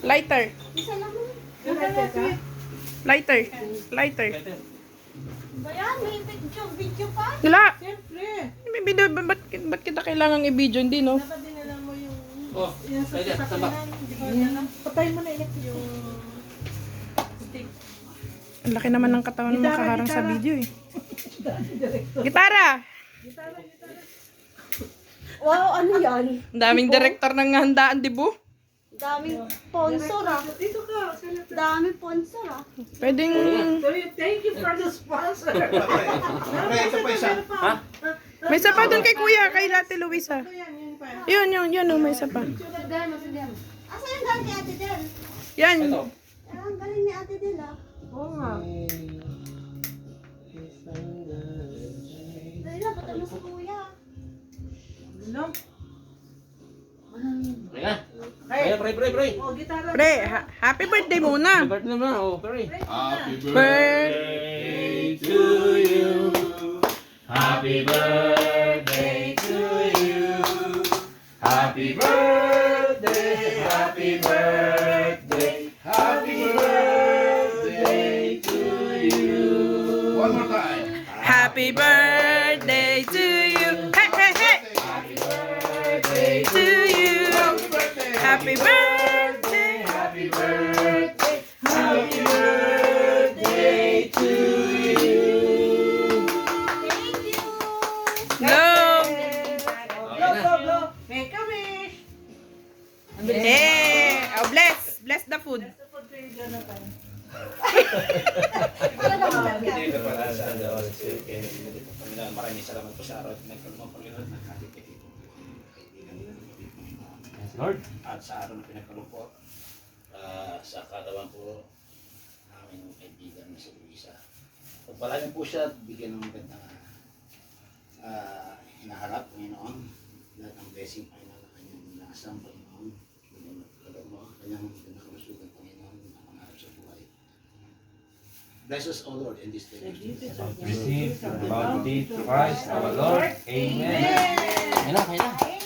Lighter. Lighter. Lighter. Bayan, may video pa? Wala. Siyempre. May video, ba't kita kailangan i-video? Hindi, no? Dapat dinala mo yung... Oh, yung sa pwede, sasakyan. Di ba? Patay mo na yung stick. Ang laki naman ng katawan mo makaharang sa video, eh. Gitara! Wow, ano yan? Ang daming director ng handaan, di ba? Daming sponsor ah. Dito ka. Daming sponsor ah. Pwedeng... Thank you for the sponsor. Ito pa isa. Ha? May isa pa doon kay Kuya, kay Ate Luisa. Yun pa. Yun, oh, may isa pa. Asa yung galing ni Ate Del? Yan. Ang galing ni Ate Del ah. Oo nga. Dali na, ba't ano sa kuya? Ano? Kaya, pre. Oh, gitara. Pre, happy birthday muna. Birthday naman, oh, pre. Happy birthday to you. Happy birthday to you. Happy birthday, happy birthday, happy birthday to you. One more time. Happy birthday to you. Hey, hey, hey. Happy birthday To you. Happy birthday. Happy birthday, happy birthday to you. Thank you! Go. Go. Make a wish. Hey. Oh, bless. Bless the food. Support ko yung Jonathan. Dito para sa Panginoon, maraming salamat po sa araw at nagkalumang Panginoon ng ating kaibigan. Lord. At sa araw na pinagkalong po, sa katawan po aming kaibigan na si Luisa. Pagpalain po siya at bigyan ng magandang hinaharap, Panginoon. Lahat ng blessing, Panginoon, na kanyang inaasam, Panginoon. Kanyang nakalusugan, Panginoon, na pangarap sa buhay. Bless us, O Lord, in this day. Receive the bounty through Christ our Lord. Amen. Kaya na.